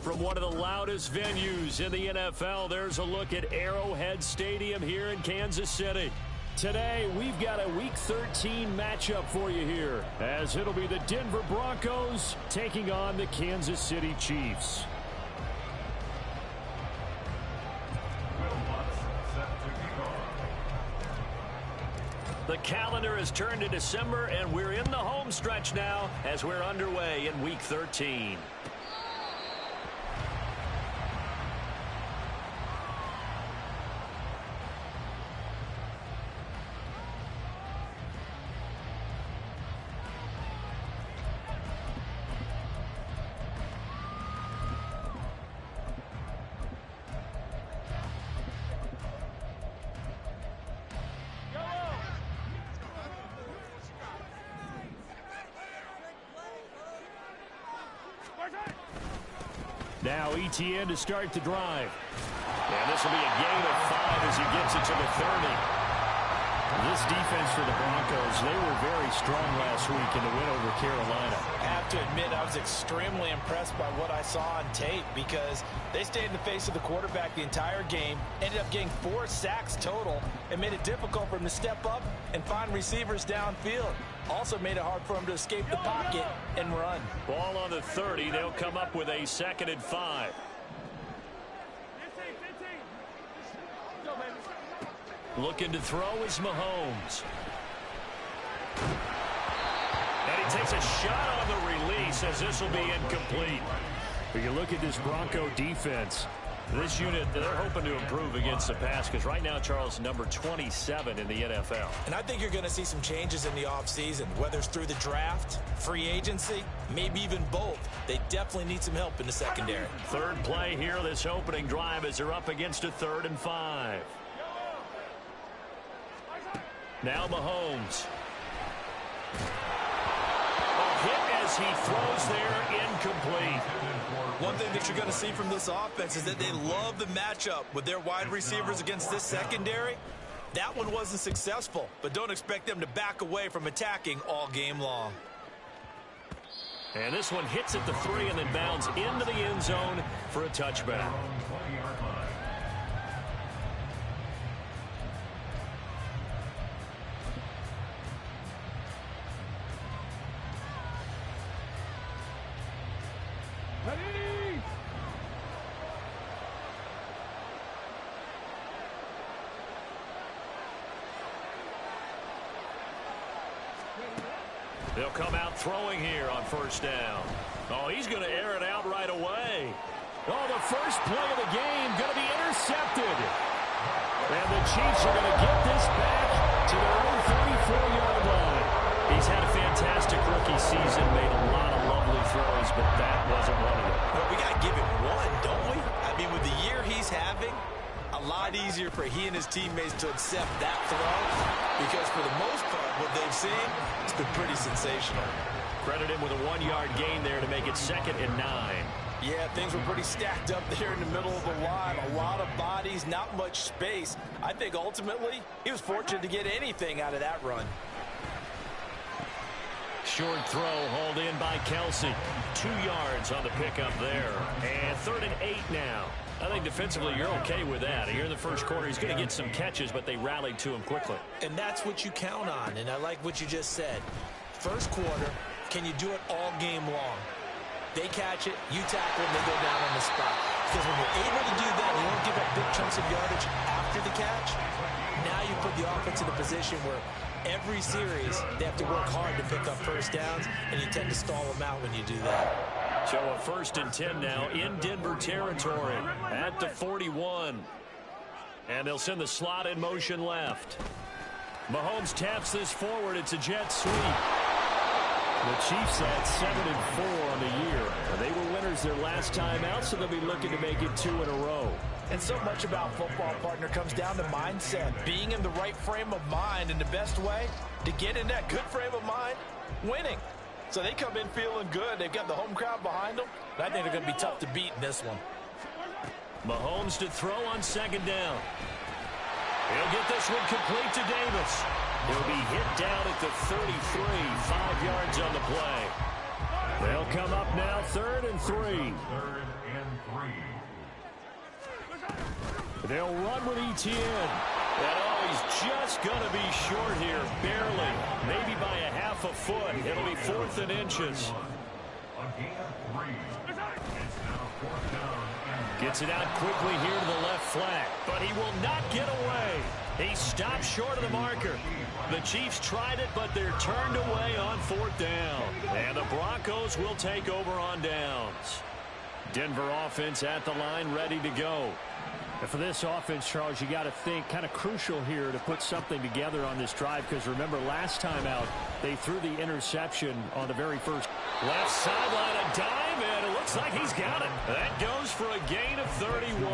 From one of the loudest venues in the NFL, there's a look at Arrowhead Stadium here in Kansas City. Today, we've got a Week 13 matchup for you here, as it'll be the Denver Broncos taking on the Kansas City Chiefs. The calendar has turned to December, and we're in the home stretch now as we're underway in Week 13. Now ETN to start the drive. And this will be a gain of 5 as he gets it to the 30. This defense for the Broncos, they were very strong last week in the win over Carolina. I have to admit, I was extremely impressed by what I saw on tape because they stayed in the face of the quarterback the entire game, ended up getting 4 sacks total, and made it difficult for him to step up and find receivers downfield. Also made it hard for him to escape the pocket and run. Ball on the 30. They'll come up with a 2nd and 5. Looking to throw is Mahomes. And he takes a shot on the release as this will be incomplete. But you look at this Bronco defense. This unit, they're hoping to improve against the pass because right now, Charles, number 27 in the NFL. And I think you're going to see some changes in the offseason, whether it's through the draft, free agency, maybe even both. They definitely need some help in the secondary. Third play here, this opening drive as they're up against a 3rd and 5. Now Mahomes. A hit as he throws there, incomplete. One thing that you're going to see from this offense is that they love the matchup with their wide receivers against this secondary. That one wasn't successful, but don't expect them to back away from attacking all game long. And this one hits at the 3 and then bounds into the end zone for a touchback. They'll come out throwing here on 1st down. Oh, he's going to air it out right away. Oh, the first play of the game going to be intercepted. And the Chiefs are going to get this back to their own 34-yard line. He's had a fantastic rookie season, made a lot of lovely throws, but that wasn't one of them. But we got to give him one, don't we? I mean, with the year he's having, a lot easier for he and his teammates to accept that throw because for the most part, what they've seen, it's been pretty sensational. Credit him with a 1-yard gain there to make it 2nd and 9. Yeah, things were pretty stacked up there in the middle of the line. A lot of bodies, not much space. I think ultimately he was fortunate to get anything out of that run. Short throw hauled in by Kelsey. 2 yards on the pickup there. And 3rd and 8 now. I think defensively you're okay with that. Here in the first quarter, he's going to get some catches, but they rallied to him quickly. And that's what you count on, and I like what you just said. First quarter, can you do it all game long? They catch it, you tackle, and they go down on the spot. Because when you're able to do that, you don't give up big chunks of yardage after the catch. Now you put the offense in a position where every series they have to work hard to pick up 1st downs, and you tend to stall them out when you do that. So a 1st and 10 now in Denver territory at the 41. And they'll send the slot in motion left. Mahomes taps this forward. It's a jet sweep. The Chiefs had 7-4 on the year. They were winners their last time out, so they'll be looking to make it 2 in a row. And so much about football, partner, comes down to mindset. Being in the right frame of mind, and the best way to get in that good frame of mind, winning. So they come in feeling good. They've got the home crowd behind them. I think they're going to be tough to beat in this one. Mahomes to throw on 2nd down. He'll get this one complete to Davis. He'll be hit down at the 33, 5 yards on the play. They'll come up now 3rd and 3. They'll run with Etienne. And oh, he's just going to be short here, barely. Maybe by a half a foot. It'll be 4th and inches. Gets it out quickly here to the left flank, but he will not get away. He stopped short of the marker. The Chiefs tried it, but they're turned away on 4th down. And the Broncos will take over on downs. Denver offense at the line, ready to go. And for this offense, Charles, you got to think kind of crucial here to put something together on this drive, because remember last time out they threw the interception on the very first. Left sideline, a dive, and it looks like he's got it. That goes for a gain of 31.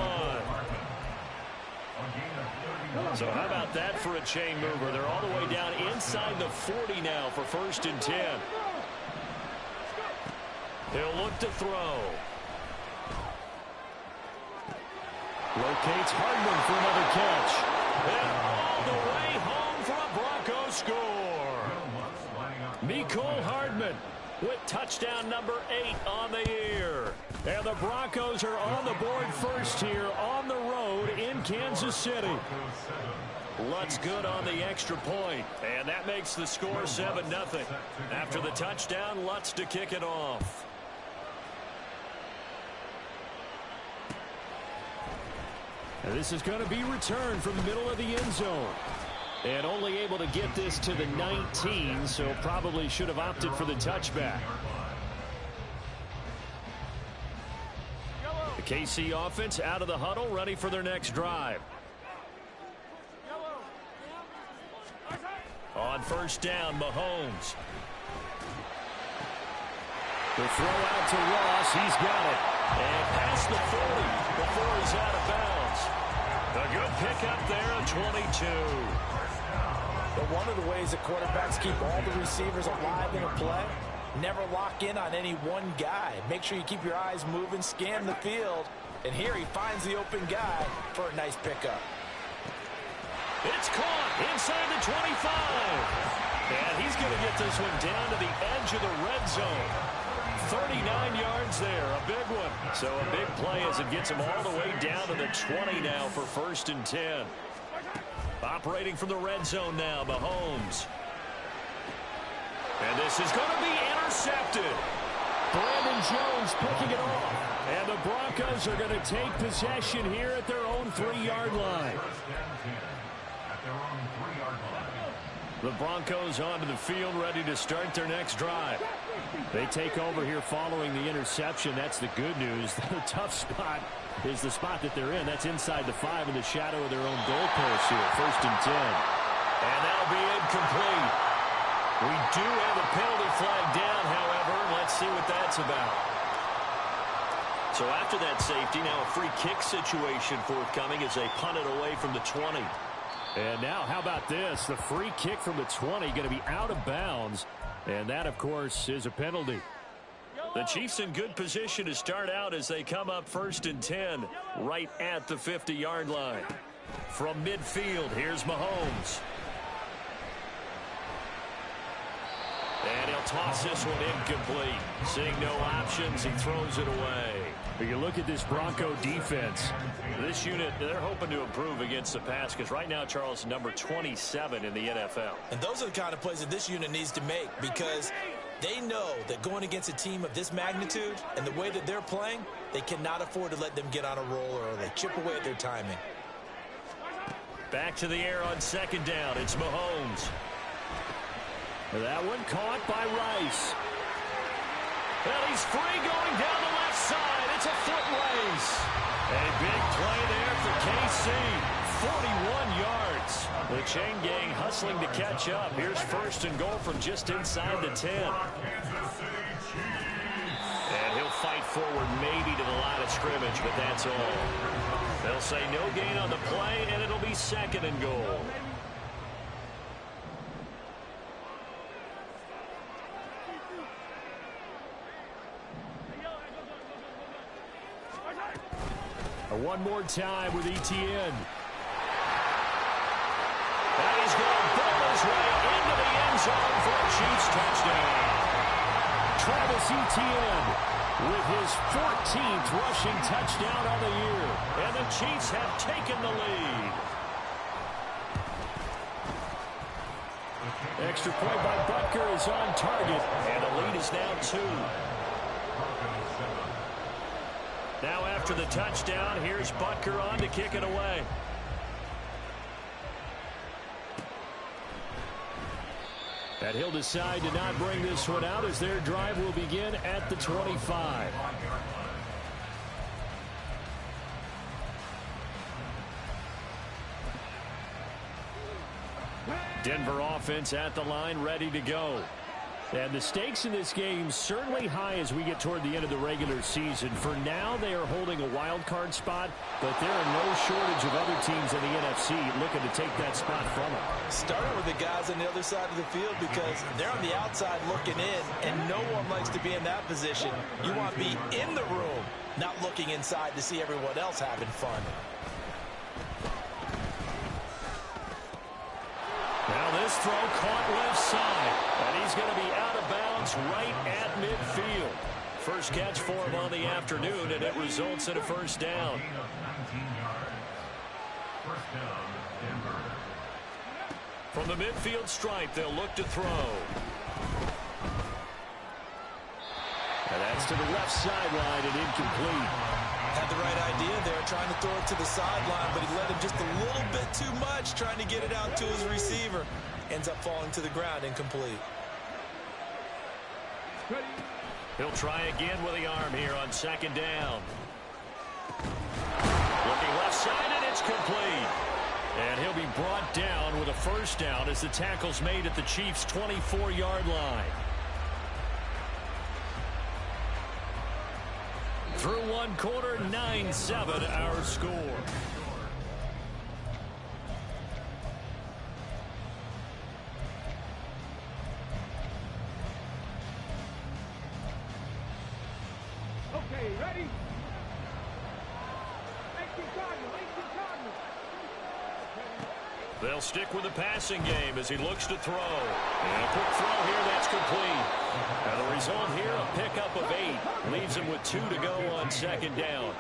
So how about that for a chain mover? They're all the way down inside the 40 now for 1st and 10. He'll look to throw. Locates Hardman for another catch. And all the way home for a Broncos score. Mecole Hardman with touchdown number 8 on the year. And the Broncos are on the board first here on the road in Kansas City. Lutz good on the extra point. And that makes the score 7-0. After the touchdown, Lutz to kick it off. And this is going to be returned from the middle of the end zone. And only able to get this to the 19, so probably should have opted for the touchback. The KC offense out of the huddle, ready for their next drive. On 1st down, Mahomes. The throw out to Ross. He's got it. And past the 40 before he's out of bounds. A good pickup there at 22. But one of the ways that quarterbacks keep all the receivers alive in a play, never lock in on any one guy. Make sure you keep your eyes moving, scan the field. And here he finds the open guy for a nice pickup. It's caught inside the 25. And he's going to get this one down to the edge of the red zone. 39 yards there, a big one. So a big play as it gets him all the way down to the 20 now for 1st and 10. Operating from the red zone now, Mahomes. And this is going to be intercepted. Brandon Jones picking it off. And the Broncos are going to take possession here at their own 3-yard line. The Broncos onto the field, ready to start their next drive. They take over here following the interception. That's the good news. The tough spot is the spot that they're in. That's inside the 5 in the shadow of their own goalpost here. 1st and 10. And that'll be incomplete. We do have a penalty flag down, however. Let's see what that's about. So after that safety, now a free kick situation forthcoming as they punt it away from the 20. And now, how about this? The free kick from the 20 going to be out of bounds. And that, of course, is a penalty. The Chiefs in good position to start out as they come up 1st and 10 right at the 50-yard line. From midfield, here's Mahomes. And he'll toss this one incomplete. Seeing no options, he throws it away. But you look at this Bronco defense. This unit, they're hoping to improve against the pass because right now, Charles, number 27 in the NFL. And those are the kind of plays that this unit needs to make because they know that going against a team of this magnitude and the way that they're playing, they cannot afford to let them get on a roll or they chip away at their timing. Back to the air on 2nd down. It's Mahomes. That one caught by Rice. Well, he's free going down the left side. It's a foot race. A big play there for KC. 41 yards. The chain gang hustling to catch up. Here's 1st and goal from just inside the 10. And he'll fight forward maybe to the line of scrimmage, but that's all. They'll say no gain on the play, and it'll be 2nd and goal. One more time with Etienne. And he's going to ball his way into the end zone for a Chiefs touchdown. Travis Etienne with his 14th rushing touchdown on the year. And the Chiefs have taken the lead. Extra point by Butker is on target, and the lead is now 2. Now after the touchdown, here's Butker on to kick it away. And he'll decide to not bring this one out as their drive will begin at the 25. Denver offense at the line, ready to go. And the stakes in this game certainly high as we get toward the end of the regular season. For now, they are holding a wild card spot, but there are no shortage of other teams in the NFC looking to take that spot from them. Starting with the guys on the other side of the field because they're on the outside looking in, and no one likes to be in that position. You want to be in the room, not looking inside to see everyone else having fun. Now this throw caught left side, and he's going to be out of bounds right at midfield. First catch for him on the afternoon, and it results in a first down. From the midfield stripe, they'll look to throw. And that's to the left sideline and incomplete. Had the right idea there, trying to throw it to the sideline, but he let him just a little bit too much, trying to get it out to his receiver. Ends up falling to the ground, incomplete. He'll try again with the arm here on second down. Looking left side, and it's complete. And he'll be brought down with a first down as the tackle's made at the Chiefs' 24-yard line. Through one quarter, 9-7 our score. Okay, ready? They'll stick with the passing game as he looks to throw. And a quick throw here, that's complete. And the result here, a pickup of 8. Leaves him with 2 to go on second down.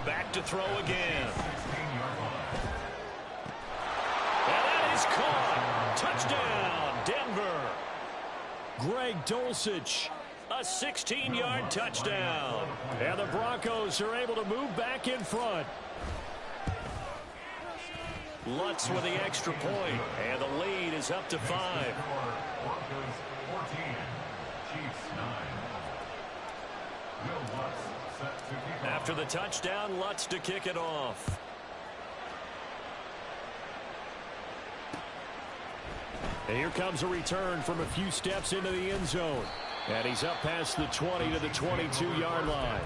Back to throw again. And that is caught. Touchdown, Denver. Greg Dulcich, a 16-yard touchdown. And the Broncos are able to move back in front. Lutz with the extra point, and the lead is up to 5. After the touchdown, Lutz to kick it off. And here comes a return from a few steps into the end zone. And he's up past the 20 to the 22-yard line.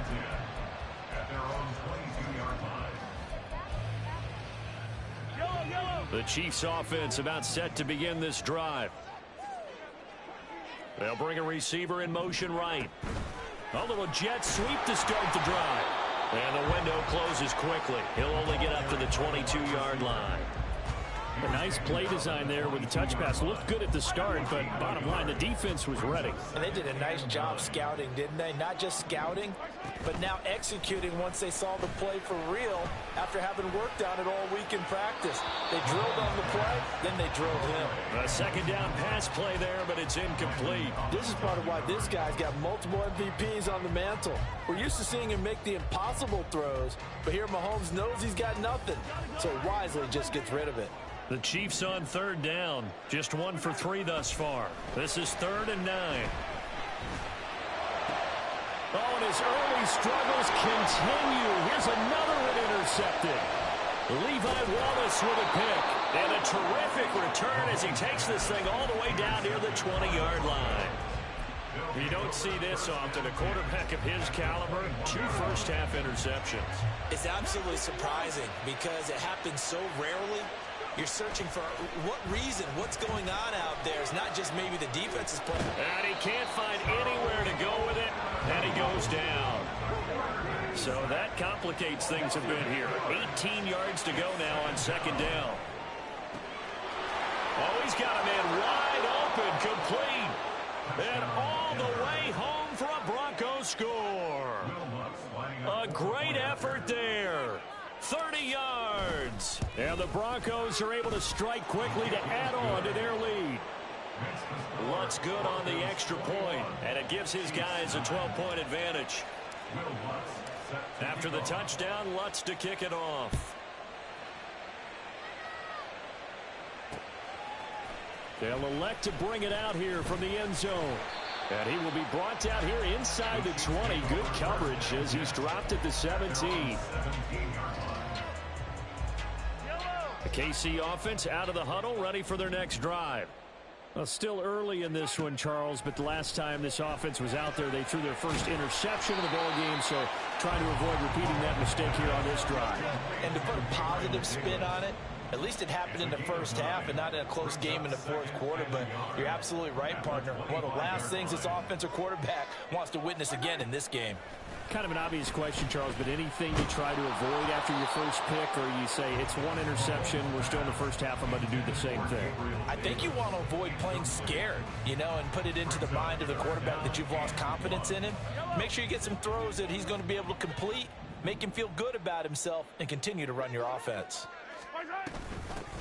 The Chiefs offense about set to begin this drive. They'll bring a receiver in motion right. A little jet sweep to start the drive. And the window closes quickly. He'll only get up to the 22-yard line. A nice play design there with the touch pass. Looked good at the start, but bottom line, the defense was ready. And they did a nice job scouting, didn't they? Not just scouting, but now executing once they saw the play for real after having worked on it all week in practice. They drilled on the play, then they drilled him. A second down pass play there, but it's incomplete. This is part of why this guy's got multiple MVPs on the mantle. We're used to seeing him make the impossible throws, but here Mahomes knows he's got nothing, so wisely just gets rid of it. The Chiefs on third down. Just 1 for 3 thus far. This is 3rd and 9. Oh, and his early struggles continue. Here's another one intercepted. Levi Wallace with a pick. And a terrific return as he takes this thing all the way down near the 20-yard line. You don't see this often. A quarterback of his caliber, 2 first-half interceptions. It's absolutely surprising because it happens so rarely. You're searching for what reason, what's going on out there. It's not just maybe the defense is playing. And he can't find anywhere to go with it, and he goes down. So that complicates things a bit here. 18 yards to go now on second down. Oh, he's got a man wide open, complete. And all the way home for a Broncos score. A great effort there. 30 yards. And the Broncos are able to strike quickly to add on to their lead. Lutz good on the extra point, and it gives his guys a 12-point advantage. After the touchdown, Lutz to kick it off. They'll elect to bring it out here from the end zone. And he will be brought down here inside the 20. Good coverage as he's dropped at the 17. The KC offense out of the huddle, ready for their next drive. Well, still early in this one, Charles, but the last time this offense was out there, they threw their first interception of the ball game, so trying to avoid repeating that mistake here on this drive. And to put a positive spin on it, at least it happened in the first half and not in a close game in the fourth quarter, but you're absolutely right, partner. One of the last things this offensive quarterback wants to witness again in this game. Kind of an obvious question, Charles, but anything you try to avoid after your first pick, or you say it's one interception, we're still in the first half, I'm going to do the same thing? I think you want to avoid playing scared, and put it into the mind of the quarterback that you've lost confidence in him. Make sure you get some throws that he's going to be able to complete, make him feel good about himself, and continue to run your offense.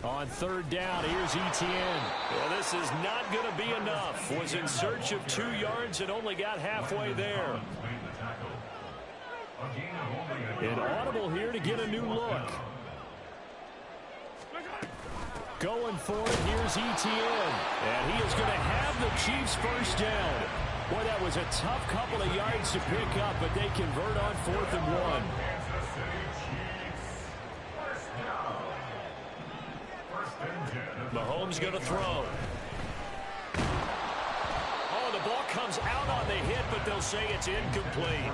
On third down, here's Etienne. Well, this is not going to be enough. Was in search of 2 yards and only got halfway there. An audible here to get a new look. Going for it, here's Etienne. And he is going to have the Chiefs first down. Boy, that was a tough couple of yards to pick up, but they convert on 4th and 1. Mahomes going to throw. Oh, the ball comes out on the hit, but they'll say it's incomplete.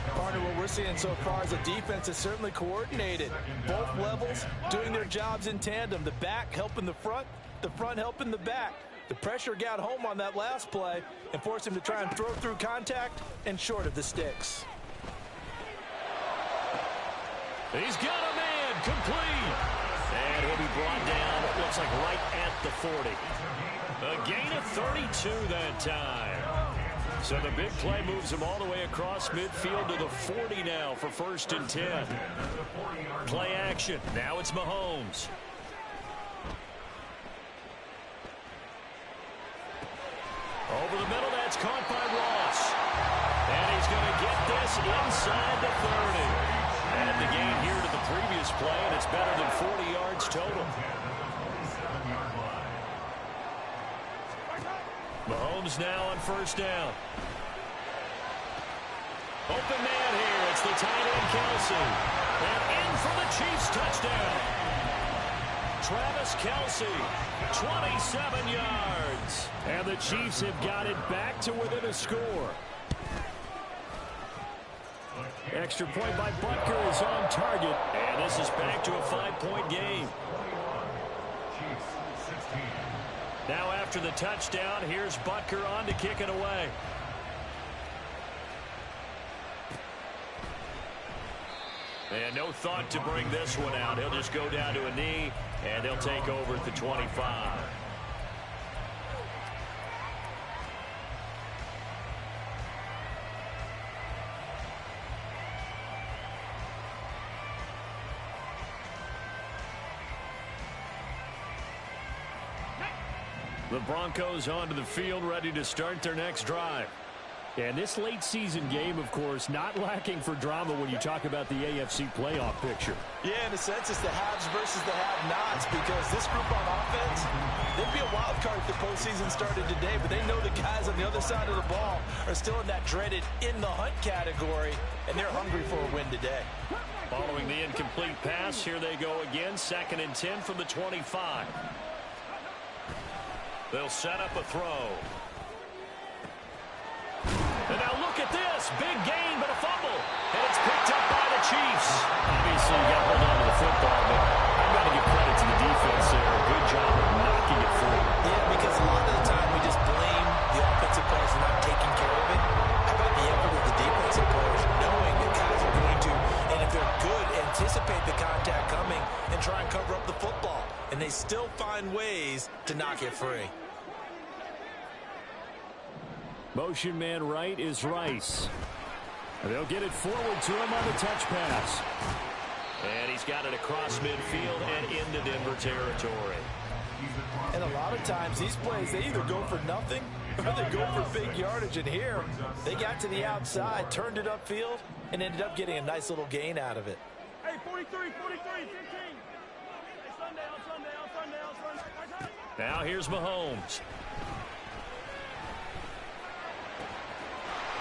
Partner, what we're seeing so far is the defense is certainly coordinated. Both levels doing their jobs in tandem. The back helping the front helping the back. The pressure got home on that last play and forced him to try and throw through contact and short of the sticks. He's got a man, complete. And he'll be brought down, it looks like right at the 40. A gain of 32 that time. So the big play moves him all the way across midfield to the 40 now for 1st and 10. Play action. Now it's Mahomes. Over the middle, that's caught by Ross. And he's going to get this inside the 30. And the gain here to the previous play, and it's better than 40 yards total. Mahomes now on 1st down. Open man here. It's the tight end, Kelce. And in for the Chiefs touchdown. Travis Kelce, 27 yards. And the Chiefs have got it back to within a score. Extra point by Butker is on target. And this is back to a 5-point game. Now after the touchdown, here's Butker on to kick it away. And no thought to bring this one out. He'll just go down to a knee, and they'll take over at the 25. The Broncos onto the field, ready to start their next drive. And this late season game, of course, not lacking for drama when you talk about the AFC playoff picture. Yeah, in a sense, it's the haves versus the have-nots, because this group on offense, they'd be a wild card if the postseason started today, but they know the guys on the other side of the ball are still in that dreaded in-the-hunt category, and they're hungry for a win today. Following the incomplete pass, here they go again, 2nd and 10 from the 25. They'll set up a throw. And now look at this. Big gain, but a fumble. And it's picked up by the Chiefs. Obviously, you got to hold on to the football, but I've got to give credit to the defense there. Good job of knocking it free. Yeah, because a lot of the time we just blame the offensive players for not taking care of it. How about the effort of the defensive players, knowing that guys are going to, and if they're good, anticipate the contact coming and try and cover up the football. And they still find ways to knock it free. Motion man right is Rice. They'll get it forward to him on the touch pass. And he's got it across midfield and into Denver territory. And a lot of times these plays, they either go for nothing or they go for big yardage. And here, they got to the outside, turned it upfield, and ended up getting a nice little gain out of it. Hey, 43, 15. Hey, Sunday. Now here's Mahomes.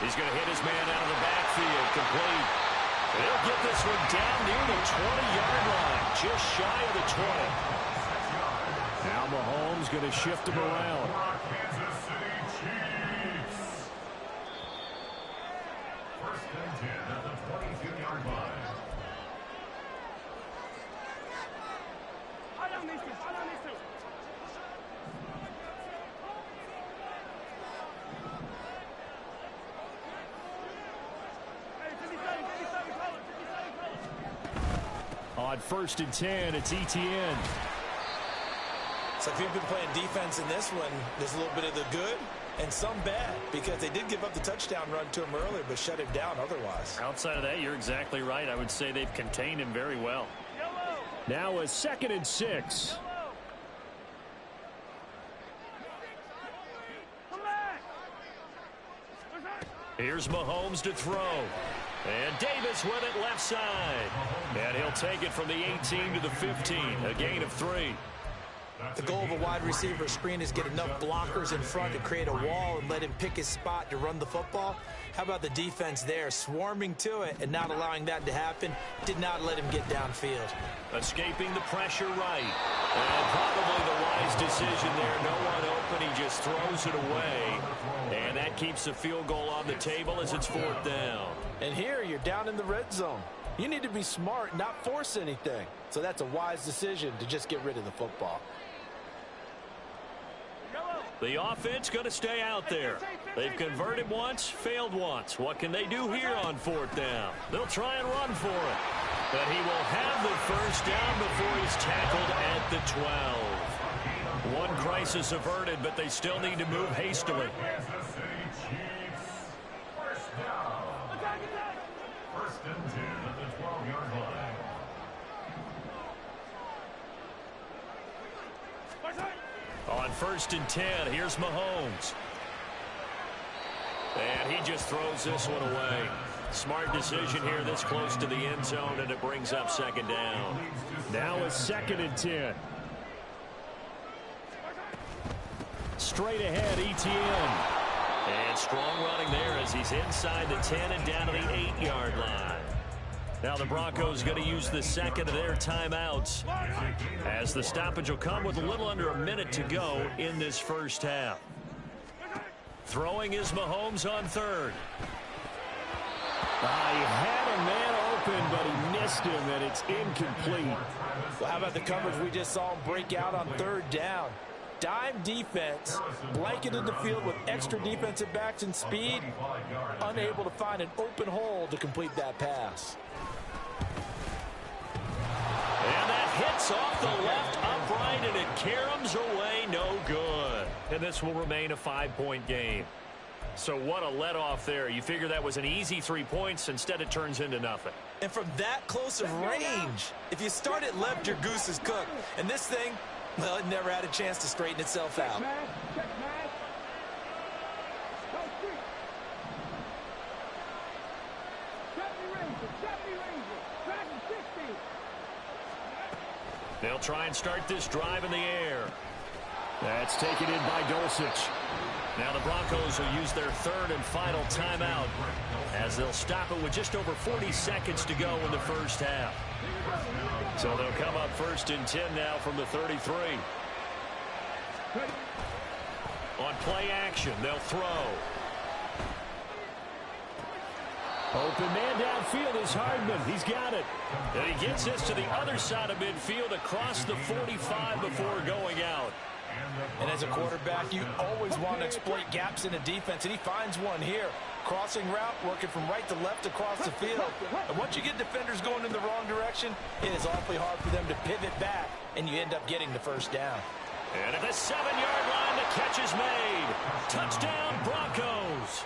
He's going to hit his man out of the backfield, complete. They'll get this one down near the 20-yard line, just shy of the 20. Now Mahomes going to shift him around. Kansas City Chiefs. First and 10 at the 22-yard line. Hold on these two. Hey, 57, color. On first and 10, it's Etienne. So if you've been playing defense in this one, there's a little bit of the good and some bad, because they did give up the touchdown run to him earlier, but shut him down otherwise. Outside of that, you're exactly right. I would say they've contained him very well. Now a 2nd and 6. Come back. Here's Mahomes to throw. And Davis with it left side. And he'll take it from the 18 to the 15, a gain of 3. The goal of a wide receiver screen is get enough blockers in front to create a wall and let him pick his spot to run the football. How about the defense there, swarming to it and not allowing that to happen? Did not let him get downfield. Escaping the pressure right. And probably the wise decision there. No one open. He just throws it away. And that keeps the field goal on the table as it's 4th down. And here you're down in the red zone. You need to be smart, not force anything. So that's a wise decision to just get rid of the football. The offense going to stay out there. They've converted once, failed once. What can they do here on 4th down? They'll try and run for it. But he will have the first down before he's tackled at the 12. One crisis averted, but they still need to move hastily. Kansas City Chiefs. First down. First and 10 at the 12-yard line. On first and 10, here's Mahomes. And he just throws this one away. Smart decision here this close to the end zone, and it brings up 2nd down. Now a 2nd and 10. Straight ahead, Etienne. And strong running there as he's inside the 10 and down to the 8-yard line. Now the Broncos going to use the 2nd of their timeouts as the stoppage will come with a little under a minute to go in this first half. Throwing is Mahomes on 3rd. He had a man open, but he missed him, and it's incomplete. Well, how about the coverage we just saw him break out on 3rd down? Dime defense, blanketed the field with extra defensive backs and speed, unable to find an open hole to complete that pass. And that hits off the left upright, and it caroms away, no good. And this will remain a 5-point game. So what a let-off there. You figure that was an easy 3 points. Instead, it turns into nothing. And from that close of range, if you start it left, your goose is cooked. And this thing, well, it never had a chance to straighten itself out. Check, man. Go street. Chop me Ranger. Dragon 60. They'll try and start this drive in the air. That's taken in by Dulcich. Now the Broncos will use their 3rd and final timeout as they'll stop it with just over 40 seconds to go in the first half. So they'll come up first and 10 now from the 33. On play action, they'll throw. Open man downfield is Hardman. He's got it. And he gets this to the other side of midfield across the 45 before going out. And as a quarterback, you always want to exploit gaps in a defense, and he finds one here. Crossing route, working from right to left across the field. And once you get defenders going in the wrong direction, it is awfully hard for them to pivot back, and you end up getting the first down. And at the 7-yard line, the catch is made. Touchdown, Broncos. goes.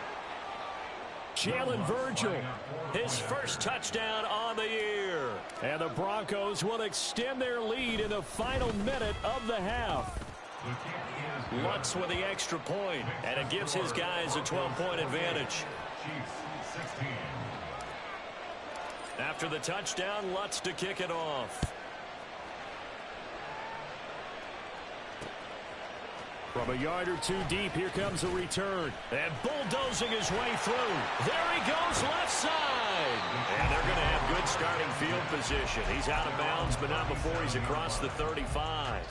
Jalen Virgil, his first touchdown on the year. And the Broncos will extend their lead in the final minute of the half. Lutz with the extra point, and it gives his guys a 12-point advantage. After the touchdown, Lutz to kick it off. From a yard or two deep, here comes a return. And bulldozing his way through. There he goes, left side. And they're going to have good starting field position. He's out of bounds, but not before he's across the 35.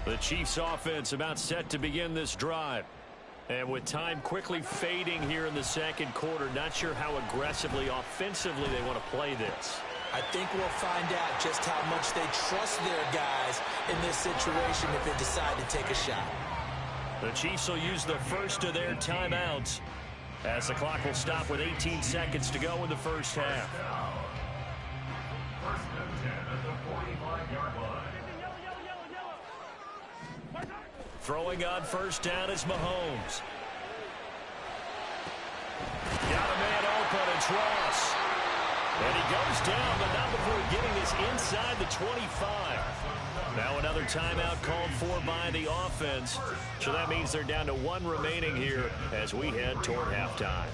The Chiefs' offense about set to begin this drive. And with time quickly fading here in the second quarter, not sure how aggressively, offensively they want to play this. I think we'll find out just how much they trust their guys in this situation if they decide to take a shot. The Chiefs will use the first of their timeouts as the clock will stop with 18 seconds to go in the first half. First and 10 at the 45-yard line. Throwing on first down is Mahomes. Got a man open, it's Ross. And he goes down, but not before getting this inside the 25. Now another timeout called for by the offense. So that means they're down to one remaining here as we head toward halftime.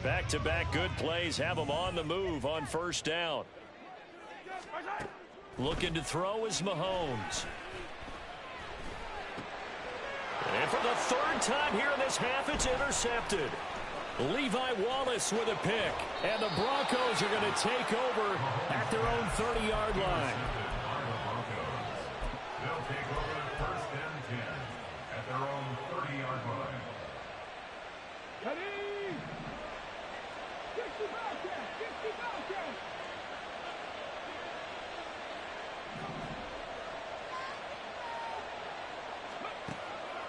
Back-to-back good plays have them on the move on first down. Looking to throw is Mahomes. And for the third time here in this half, it's intercepted. Levi Wallace with a pick. And the Broncos are going to take over at their own 30-yard line. They'll take over first and 10 at their own 30-yard line. Ready? 60 Bobcats! 60 Bobcats!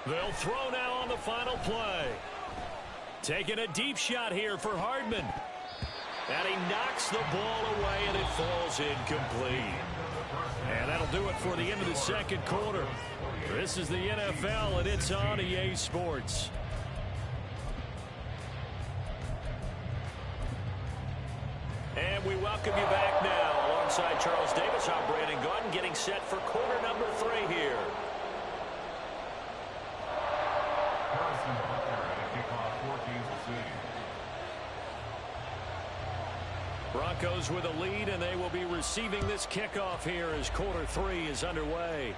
They'll throw now on the final play. Taking a deep shot here for Hardman. And he knocks the ball away, and it falls incomplete. And that'll do it for the end of the second quarter. This is the NFL, and it's on EA Sports. And we welcome you back now. Alongside Charles Davis, I'm Brandon Gordon, getting set for quarter number 3 here. Broncos with a lead, and they will be receiving this kickoff here as quarter 3 is underway.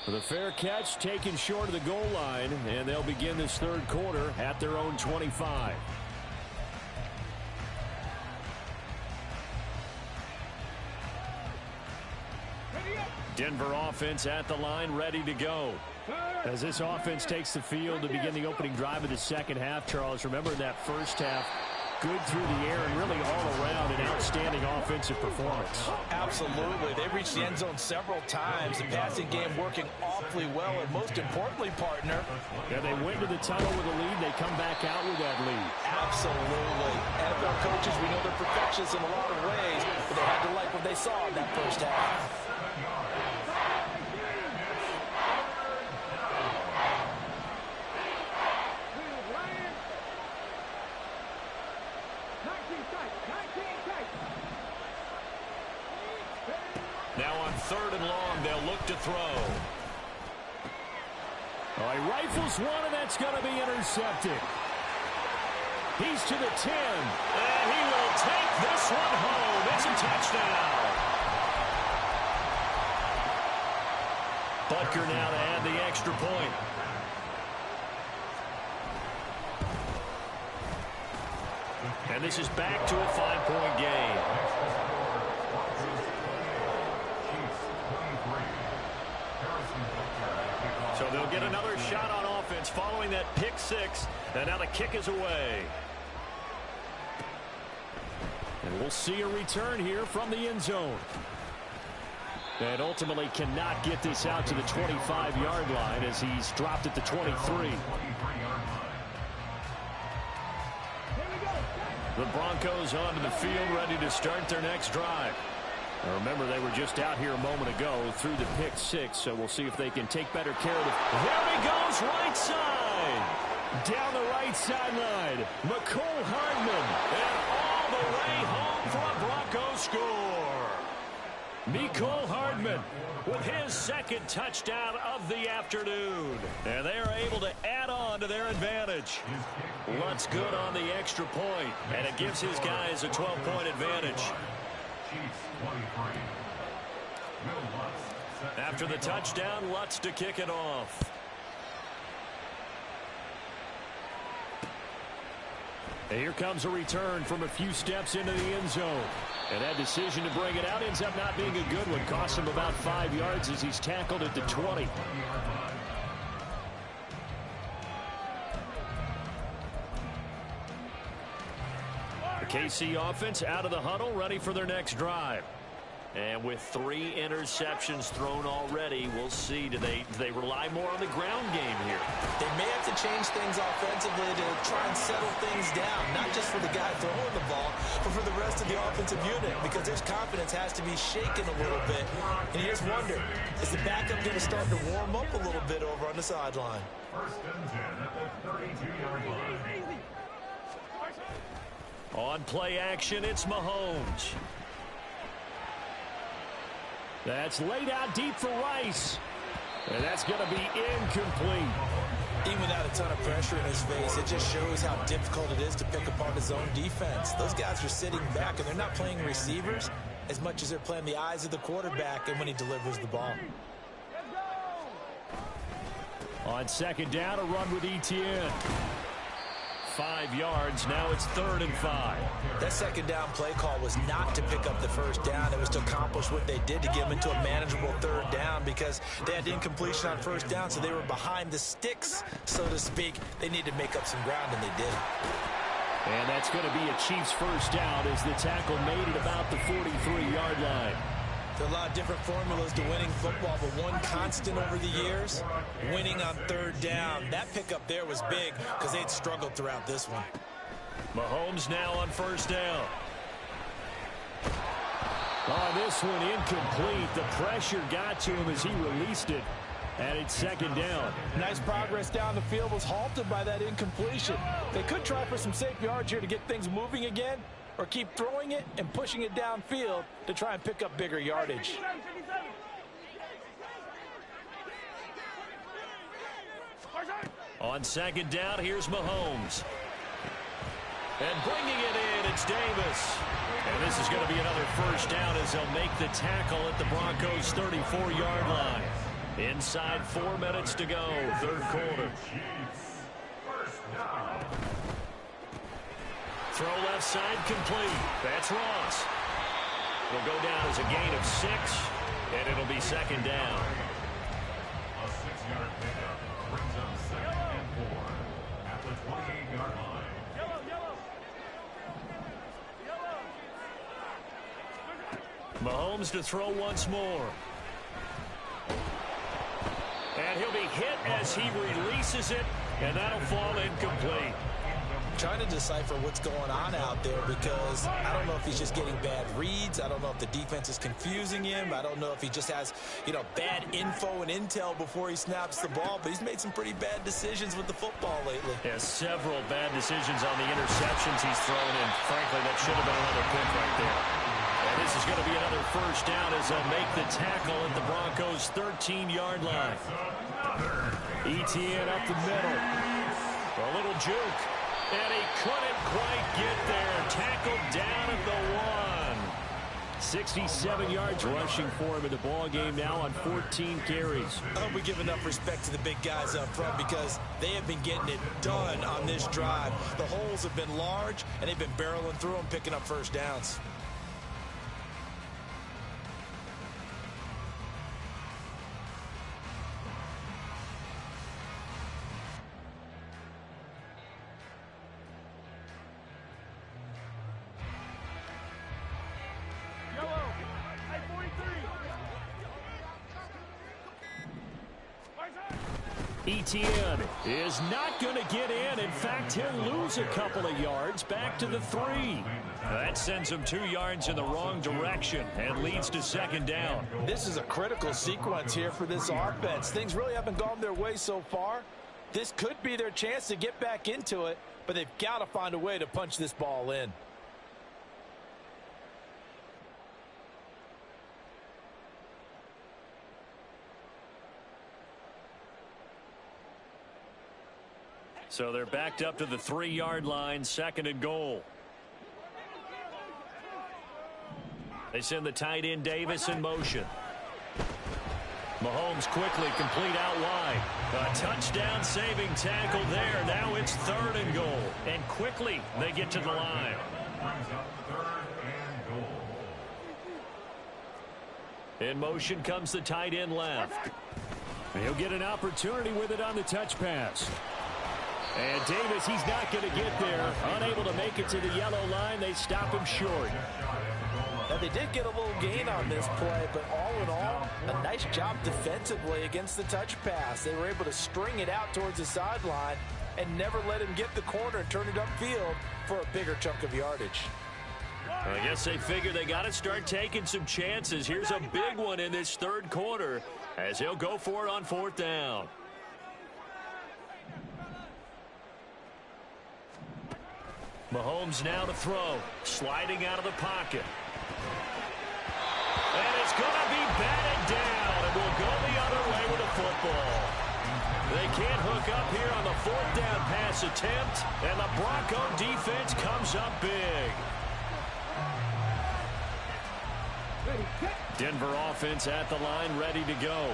The fair catch taken short of the goal line, and they'll begin this third quarter at their own 25. Denver offense at the line, ready to go. As this offense takes the field to begin the opening drive of the second half, Charles, remember in that first half, good through the air and really all around an outstanding offensive performance. Absolutely. They reached the end zone several times. The passing game working awfully well, and most importantly, partner. Yeah, they went to the tunnel with a lead. They come back out with that lead. Absolutely. NFL coaches, we know they're perfectionists in a lot of ways, but they had to like what they saw in that first half. Now on third and long, they'll look to throw. Oh, he rifles one, and that's going to be intercepted. He's to the 10. And he will take this one home. It's a touchdown. Butker now to add the extra point. And this is back to a 5-point game. So they'll get another shot on offense following that pick 6. And now the kick is away. And we'll see a return here from the end zone. And ultimately cannot get this out to the 25-yard line as he's dropped at the 23. The Broncos onto the field ready to start their next drive. Now remember, they were just out here a moment ago through the pick six, so we'll see if they can take better care of it. There he goes, right side. Down the right sideline, McCole Hardman. And all the way home for a Broncos score. McCole Hardman with his second touchdown of the afternoon. And they are able to add on to their advantage. Lutz good on the extra point, and it gives his guys a 12-point advantage. After the touchdown, Lutz to kick it off. And here comes a return from a few steps into the end zone. And that decision to bring it out ends up not being a good one. Costs him about 5 yards as he's tackled at the 20. The KC offense out of the huddle, ready for their next drive. And with 3 interceptions thrown already, we'll see. Do they rely more on the ground game here? They may have to change things offensively to try and settle things down, not just for the guy throwing the ball, but for the rest of the offensive unit, because their confidence has to be shaken a little bit. And you just wonder, is the backup going to start to warm up a little bit over on the sideline? First and 10 at the 32-yard line. On play action, it's Mahomes. That's laid out deep for Rice. And that's going to be incomplete. Even without a ton of pressure in his face, it just shows how difficult it is to pick apart his own defense. Those guys are sitting back, and they're not playing receivers as much as they're playing the eyes of the quarterback and when he delivers the ball. On second down, a run with Etienne. 5 yards. Now it's 3rd and 5. That second down play call was not to pick up the first down. It was to accomplish what they did to get them into a manageable 3rd down because they had incompletion on first down, so they were behind the sticks, so to speak. They needed to make up some ground, and they did. And that's going to be a Chiefs first down as the tackle made at about the 43-yard line. There are a lot of different formulas to winning football, but one constant over the years, winning on 3rd down. That pickup there was big because they'd struggled throughout this one. Mahomes now on first down. On this one, incomplete. The pressure got to him as he released it. And it's 2nd down. Nice progress down the field was halted by that incompletion. They could try for some safe yards here to get things moving again, or keep throwing it and pushing it downfield to try and pick up bigger yardage. On 2nd down, here's Mahomes. And bringing it in, it's Davis. And this is going to be another first down as they'll make the tackle at the Broncos' 34-yard line. Inside 4 minutes to go, 3rd quarter. Throw left side complete. That's Ross. It'll go down as a gain of 6, and it'll be 2nd down. A 6-yard pickup brings up 2nd and 4 at the 28-yard line. Mahomes to throw once more. And he'll be hit as he releases it, and that'll fall incomplete. Trying to decipher what's going on out there because I don't know if he's just getting bad reads. I don't know if the defense is confusing him. I don't know if he just has, bad info and intel before he snaps the ball. But he's made some pretty bad decisions with the football lately. Yeah, several bad decisions on the interceptions he's thrown in. Frankly, that should have been another pick right there. And this is going to be another first down as they'll make the tackle at the Broncos' 13-yard line. Etienne up the middle. A little juke. And he couldn't quite get there. Tackled down at the 1. 67 yards rushing for him in the ball game now on 14 carries. I hope we give enough respect to the big guys up front because they have been getting it done on this drive. The holes have been large, and they've been barreling through them, picking up first downs. Etienne is not going to get in. In fact, he'll lose a couple of yards back to the 3. That sends him 2 yards in the wrong direction and leads to second down. This is a critical sequence here for this offense. Things really haven't gone their way so far. This could be their chance to get back into it, but they've got to find a way to punch this ball in. So they're backed up to the 3-yard line, second and goal. They send the tight end Davis in motion. Mahomes quickly complete out wide. A touchdown saving tackle there. Now it's third and goal. And quickly they get to the line. In motion comes the tight end left. He'll get an opportunity with it on the touch pass. And Davis, he's not going to get there. Unable to make it to the yellow line. They stop him short. Now, they did get a little gain on this play, but all in all, a nice job defensively against the touch pass. They were able to string it out towards the sideline and never let him get the corner and turn it upfield for a bigger chunk of yardage. I guess they figure they got to start taking some chances. Here's a big one in this third quarter as he'll go for it on fourth down. Mahomes now to throw, sliding out of the pocket. And it's going to be batted down, and will go the other way with the football. They can't hook up here on the fourth down pass attempt, and the Bronco defense comes up big. Denver offense at the line, ready to go.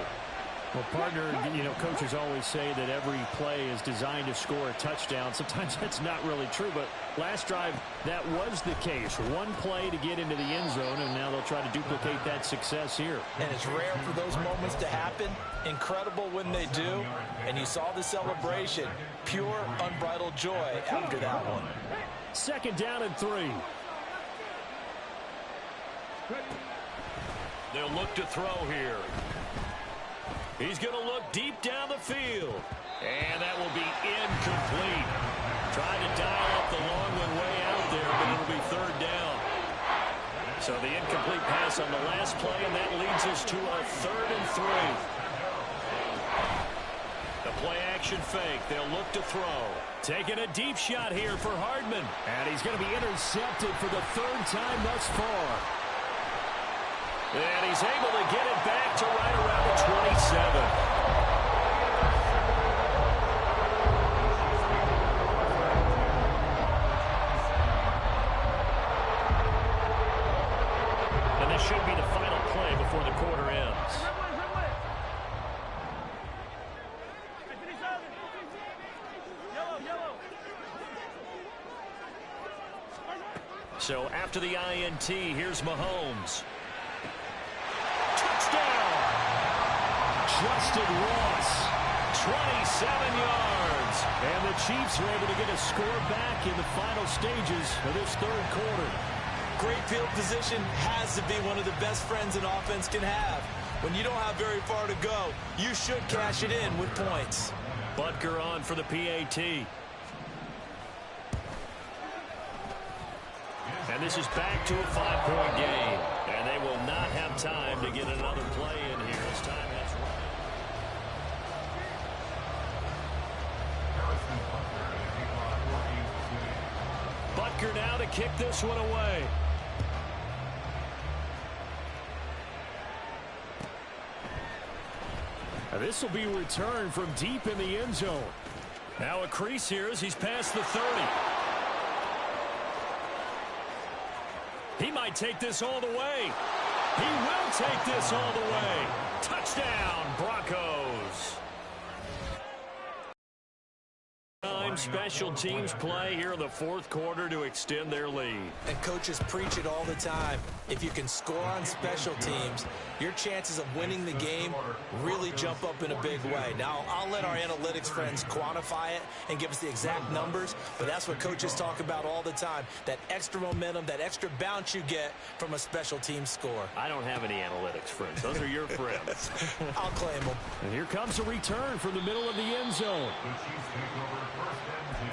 Well, partner, coaches always say that every play is designed to score a touchdown. Sometimes that's not really true, but last drive, that was the case. One play to get into the end zone, and now they'll try to duplicate that success here. And it's rare for those moments to happen. Incredible when they do. And you saw the celebration. Pure, unbridled joy after that one. Second down and 3. They'll look to throw here. He's going to look deep down the field. And that will be incomplete. Trying to dial up the long one way out there, but it'll be third down. So the incomplete pass on the last play, and that leads us to a 3rd and 3. The play action fake. They'll look to throw. Taking a deep shot here for Hardman. And he's going to be intercepted for the 3rd time thus far. And he's able to get it back to right around the 27. And this should be the final play before the quarter ends. So after the INT, here's Mahomes. Touchdown! Justin Ross, 27 yards. And the Chiefs are able to get a score back in the final stages of this third quarter. Great field position has to be one of the best friends an offense can have. When you don't have very far to go, you should cash it in with points. Butker on for the PAT. And this is back to a 5-point game. And they will not have time to get another play in here as time has run. Butker now to kick this one away. Now this will be returned from deep in the end zone. Now a crease here as he's past the 30. He might take this all the way. He will take this all the way. Touchdown, Broncos. some special teams play here in the fourth quarter to extend their lead. And coaches preach it all the time. If you can score on special teams, your chances of winning the game really jump up in a big way. Now, I'll let our analytics friends quantify it and give us the exact numbers, but that's what coaches talk about all the time, that extra momentum, that extra bounce you get from a special team score. I don't have any analytics friends. Those are your friends. I'll claim them. And here comes a return from the middle of the end zone. The Chiefs take over first and 10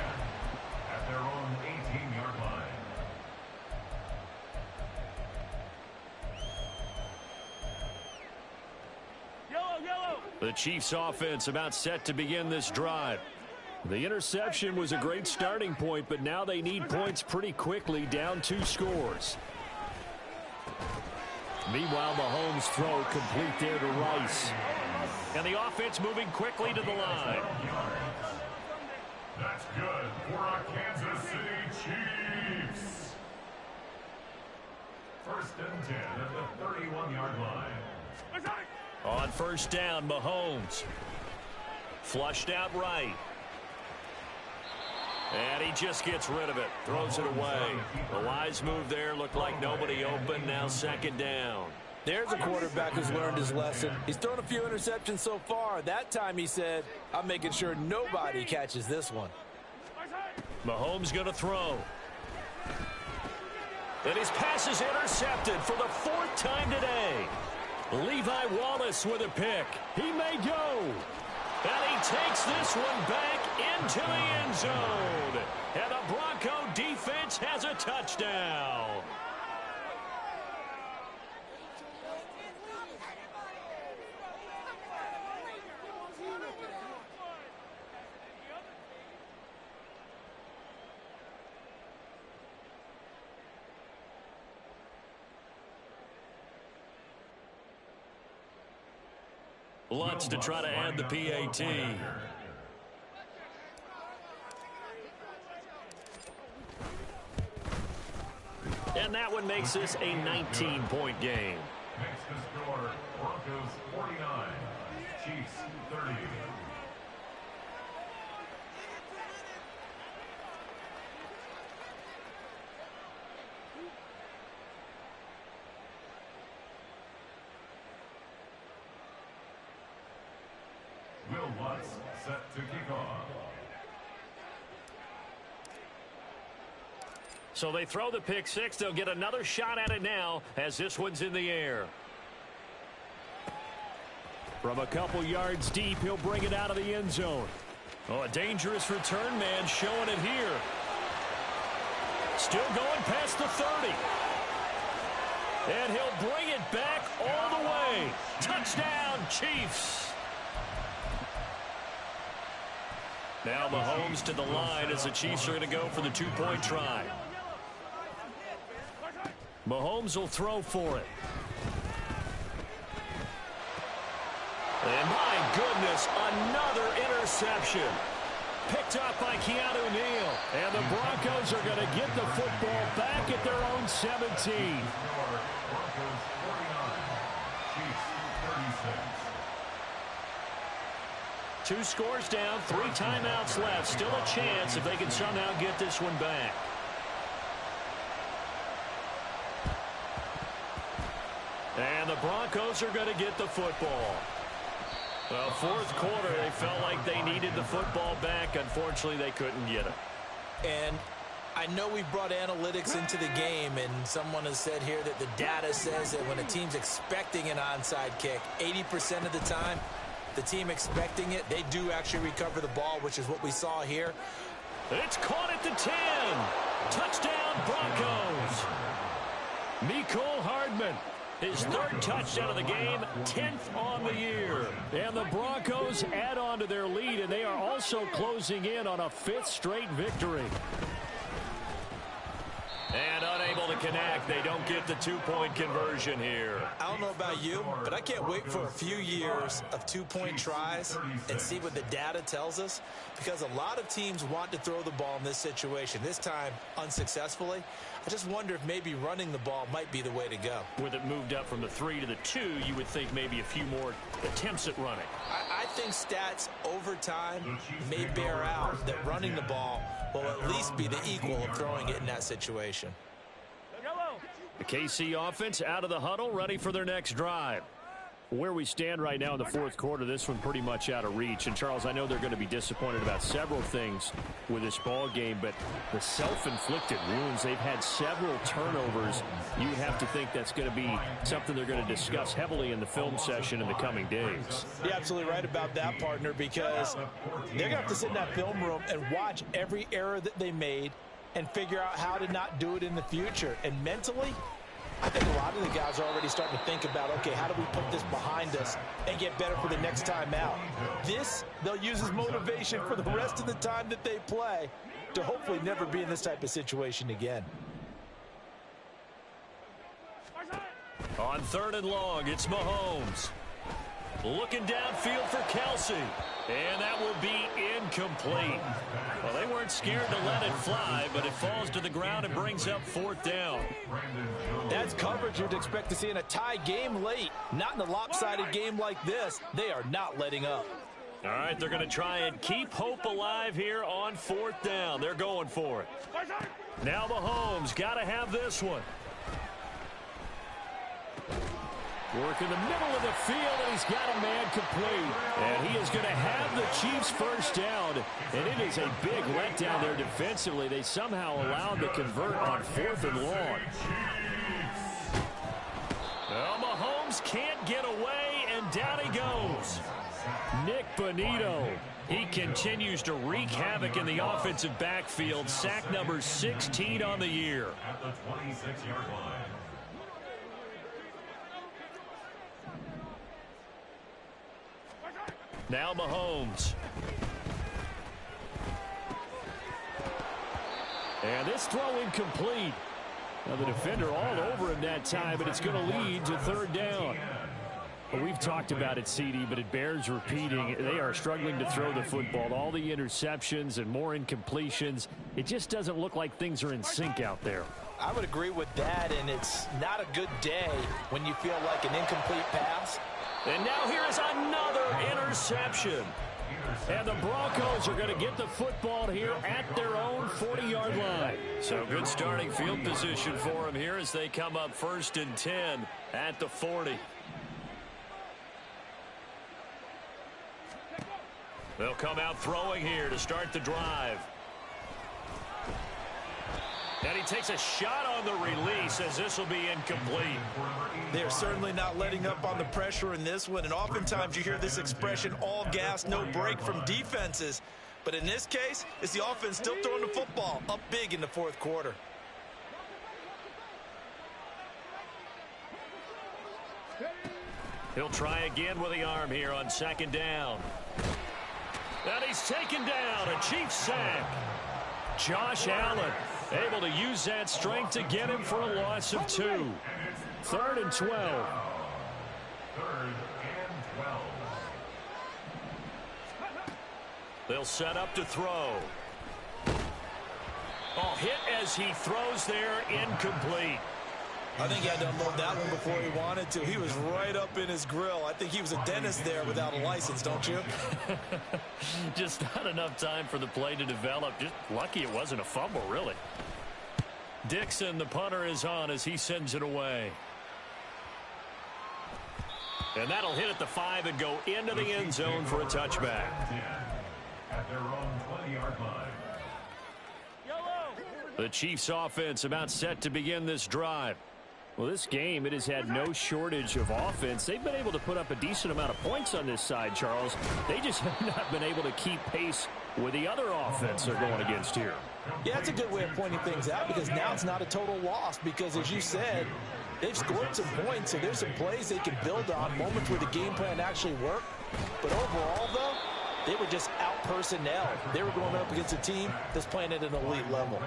at their own 18-yard line. The Chiefs offense about set to begin this drive. The interception was a great starting point, but now they need points pretty quickly, down 2 scores. Meanwhile, Mahomes' throw complete there to Rice. And the offense moving quickly to the line. That's good for our Kansas City Chiefs. First and 10 at the 31-yard line. On first down, Mahomes. Flushed out right. And he just gets rid of it. Throws it away. A wise move there. Looked like nobody open. Now second down. There's a quarterback who's learned his lesson. He's thrown a few interceptions so far. That time he said, I'm making sure nobody catches this one. Mahomes going to throw. And his pass is intercepted for the 4th time today. Levi Wallace with a pick. He may go. And he takes this one back into the end zone. And the Bronco defense has a touchdown. Lutz to try to add the PAT. And that one makes this a 19-point game. Makes the score Broncos 49, Chiefs 30. Will Lutz set to kick off. So they throw the pick six. They'll get another shot at it now as this one's in the air. From a couple yards deep, he'll bring it out of the end zone. Oh, a dangerous return man showing it here. Still going past the 30. And he'll bring it back all the way. Touchdown, Chiefs. Now Mahomes to the line as the Chiefs are going to go for the 2-point try. Mahomes will throw for it. And my goodness, another interception. Picked up by Keanu Neal. And the Broncos are going to get the football back at their own 17. Broncos 49, Chiefs 36. 2 scores down, 3 timeouts left. Still a chance if they can somehow get this one back. And the Broncos are going to get the football. Well, fourth quarter, they felt like they needed the football back. Unfortunately, they couldn't get it. And I know we brought analytics into the game, and someone has said here that the data says that when a team's expecting an onside kick, 80% of the time, the team expecting it, they do actually recover the ball, which is what we saw here. It's caught at the 10. Touchdown, Broncos. Mecole Hardman, his 3rd touchdown of the game, 10th on the year. And the Broncos add on to their lead, and they are also closing in on a 5th straight victory. And unable Unable to connect. They don't get the two-point conversion here. I don't know about you, but I can't wait for a few years of two-point tries and see what the data tells us, because a lot of teams want to throw the ball in this situation, this time unsuccessfully. I just wonder if maybe running the ball might be the way to go. With it moved up from the 3 to the 2, you would think maybe a few more attempts at running. I think stats over time may bear out that running the ball will at least be the equal of throwing it in that situation. The KC offense out of the huddle, ready for their next drive. Where we stand right now in the fourth quarter, this one pretty much out of reach. And, Charles, I know they're going to be disappointed about several things with this ball game, but the self-inflicted wounds, they've had several turnovers. You would have to think that's going to be something they're going to discuss heavily in the film session in the coming days. You're absolutely right about that, partner, because they're going to have to sit in that film room and watch every error that they made and figure out how to not do it in the future. And mentally, I think a lot of the guys are already starting to think about, okay, how do we put this behind us and get better for the next time out? This, they'll use as motivation for the rest of the time that they play to hopefully never be in this type of situation again. On 3rd and long, it's Mahomes. Looking downfield for Kelsey. And that will be incomplete. Well, they weren't scared to let it fly, but it falls to the ground and brings up 4th down. That's coverage you'd expect to see in a tie game late. Not in a lopsided game like this. They are not letting up. All right, they're going to try and keep hope alive here on 4th down. They're going for it. Now Mahomes got to have this one. Work in the middle of the field, and he's got a man complete. And he is going to have the Chiefs first down. And it is a big letdown there defensively. They somehow allowed to convert on 4th and long. Well, Mahomes can't get away, and down he goes. Nick Bonito. He continues to wreak havoc in the offensive backfield. Sack number 16 on the year. At the 26-yard line. Now Mahomes. And this throw incomplete. Now the defender all over him that time, but it's going to lead to 3rd down. Well, we've talked about it, CD, but it bears repeating. They are struggling to throw the football. All the interceptions and more incompletions. It just doesn't look like things are in sync out there. I would agree with that, and it's not a good day when you feel like an incomplete pass. And now here is another interception. And the Broncos are going to get the football here at their own 40-yard line. So good starting field position for them here as they come up 1st and 10 at the 40. They'll come out throwing here to start the drive. And he takes a shot on the release as this will be incomplete. They're certainly not letting up on the pressure in this one, and oftentimes you hear this expression, all gas, no break from defenses. But in this case, it's the offense still throwing the football up big in the 4th quarter. He'll try again with the arm here on 2nd down. And he's taken down, a Chiefs sack. Josh Allen able to use that strength to get him for a loss of 2. 3rd and 12. 3rd and 12. They'll set up to throw. Oh, hit as he throws there, incomplete. I think he had to unload that one before he wanted to. He was right up in his grill. I think he was a dentist there without a license, don't you? Just not enough time for the play to develop. Just lucky it wasn't a fumble, really. Dixon, the punter, is on as he sends it away. And that'll hit at the 5 and go into the end zone for a touchback. At their own 20-yard line. The Chiefs offense about set to begin this drive. Well, this game, it has had no shortage of offense. They've been able to put up a decent amount of points on this side, Charles. They just have not been able to keep pace with the other offense they're going against here. Yeah, that's a good way of pointing things out, because now it's not a total loss, because as you said, they've scored some points, so there's some plays they can build on, moments where the game plan actually worked. But overall, though, They were just out-personnel. They were going up against a team that's playing at an elite level.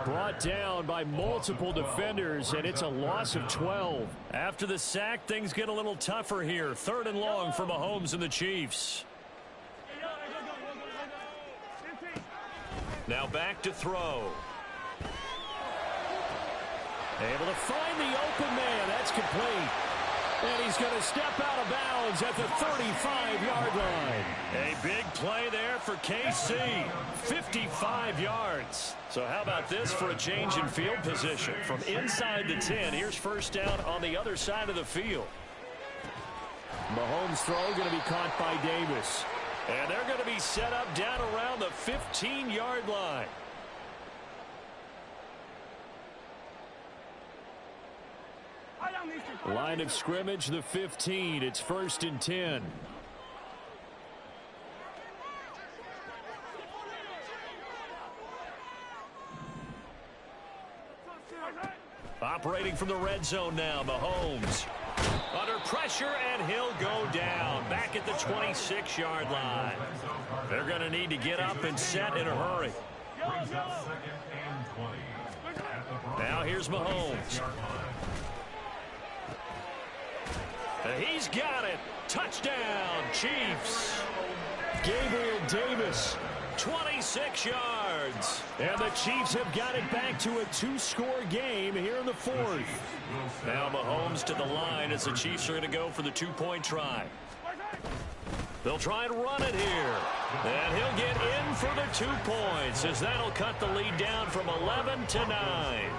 Brought down by multiple defenders, and it's a loss of 12. After the sack, things get a little tougher here. 3rd and long for Mahomes and the Chiefs. Now back to throw. Able to find the open man. That's complete. And he's going to step out of bounds at the 35-yard line. A big play there for KC. 55 yards. So how about this for a change in field position? From inside the 10, here's first down on the other side of the field. Mahomes' throw going to be caught by Davis. And they're going to be set up down around the 15-yard line. Line of scrimmage, the 15. It's 1st and 10. Operating from the red zone now, Mahomes. Under pressure, and he'll go down. Back at the 26-yard line. They're going to need to get up and set in a hurry. Now here's Mahomes. He's got it. Touchdown, Chiefs. Gabriel Davis. 26 yards. And the Chiefs have got it back to a 2-score game here in the 4th. Now Mahomes to the line as the Chiefs are going to go for the 2-point try. They'll try and run it here. And he'll get in for the 2 points as that'll cut the lead down from 11 to 9.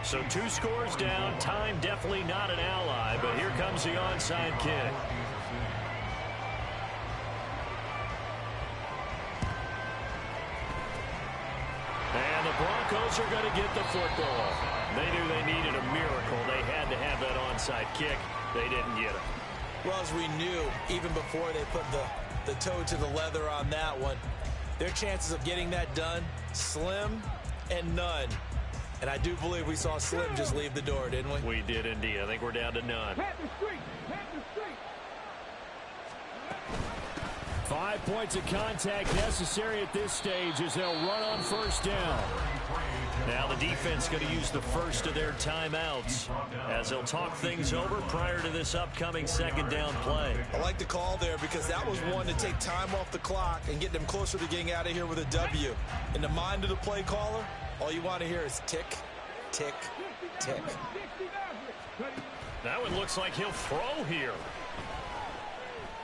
So 2 scores down. Time definitely not an ally, but here comes the onside kick. And the Broncos are going to get the football. They knew they needed a miracle. They had to have that onside kick. They didn't get it. Well, as we knew, even before they put the toe to the leather on that one, their chances of getting that done, slim and none. And I do believe we saw Slim just leave the door, didn't we? We did indeed. I think we're down to none. 5 points of contact necessary at this stage as they'll run on first down. Now the defense going to use the first of their timeouts as they'll talk things over prior to this upcoming 2nd down play. I like the call there because that was one to take time off the clock and get them closer to getting out of here with a W. In the mind of the play caller, all you want to hear is tick, tick, tick. That one looks like he'll throw here.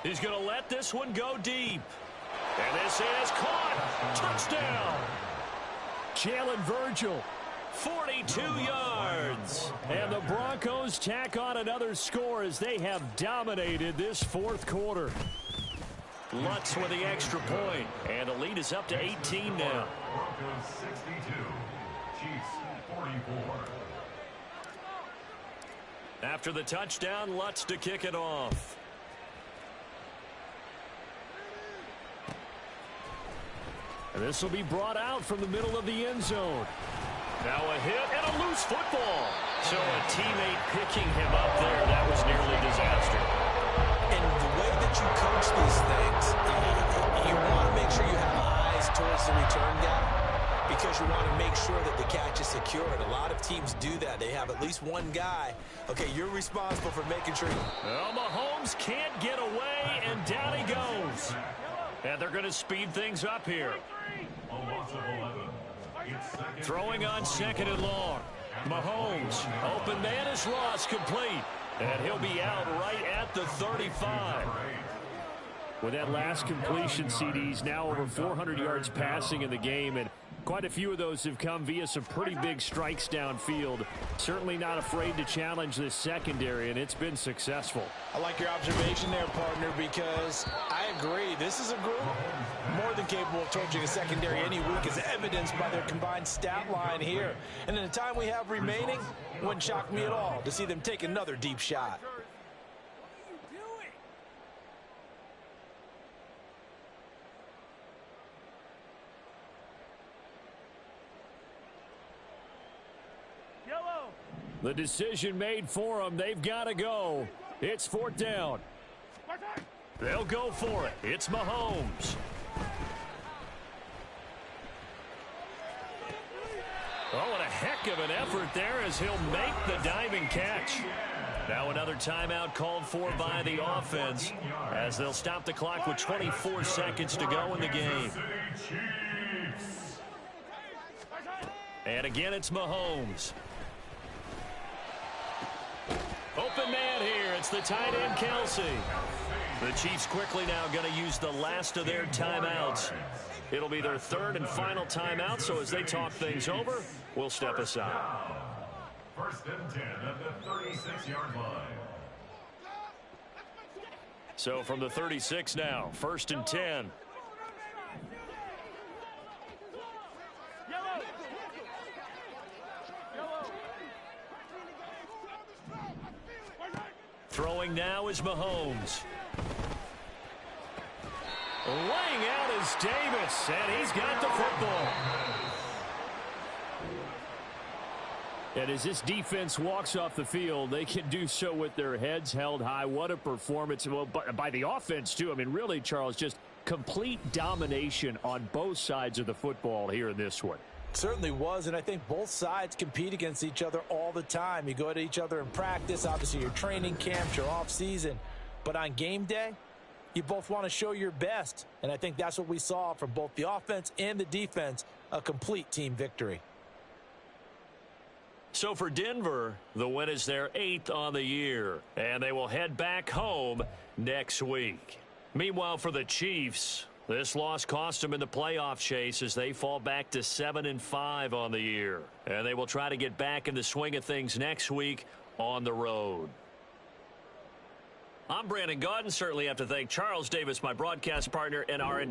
He's going to let this one go deep. And this is caught. Touchdown. Jalen Virgil. 42 yards. And the Broncos tack on another score as they have dominated this 4th quarter. Lutz with the extra point. And the lead is up to 18 now. Broncos 62. Chiefs 44. After the touchdown, Lutz to kick it off. And this will be brought out from the middle of the end zone. Now a hit and a loose football. So a teammate picking him up there, that was nearly disaster. And the way that you coach these things, you want to make sure you have eyes towards the return guy because you want to make sure that the catch is secured. A lot of teams do that. They have at least one guy. Okay, you're responsible for making sure. Well, Mahomes can't get away, and down he goes. And they're going to speed things up here. Throwing on 2nd and long. Mahomes, open man is Ross, complete. And he'll be out right at the 35. With that last completion, CD's now over 400 yards passing in the game, and quite a few of those have come via some pretty big strikes downfield. Certainly not afraid to challenge this secondary, and it's been successful. I like your observation there, partner, because I agree. This is a group more than capable of torching a secondary any week, as evidenced by their combined stat line here. And in the time we have remaining, wouldn't shock me at all to see them take another deep shot. The decision made for them. They've got to go. It's 4th down. They'll go for it. It's Mahomes. Oh, and a heck of an effort there as he'll make the diving catch. Now another timeout called for by the offense as they'll stop the clock with 24 seconds to go in the game. And again, it's Mahomes. Open man here. It's the tight end, Kelsey. The Chiefs quickly now going to use the last of their timeouts. It'll be their third and final timeout, so as they talk things over, we'll step aside. First and 10 at the 36-yard line. So from the 36 now, first and 10. Throwing now is Mahomes. Laying out is Davis, and he's got the football. And as this defense walks off the field, they can do so with their heads held high. What a performance. Well, by the offense, too. I mean, really, Charles, just complete domination on both sides of the football here in this one. Certainly was, and I think both sides compete against each other all the time. You go at each other in practice, obviously your training camps, your off season. But on game day, you both want to show your best. And I think that's what we saw from both the offense and the defense, a complete team victory. So for Denver, the win is their 8th on the year, and they will head back home next week. Meanwhile, for the Chiefs, this loss cost them in the playoff chase as they fall back to 7-5 on the year. And they will try to get back in the swing of things next week on the road. I'm Brandon Gaudin. Certainly have to thank Charles Davis, my broadcast partner, and our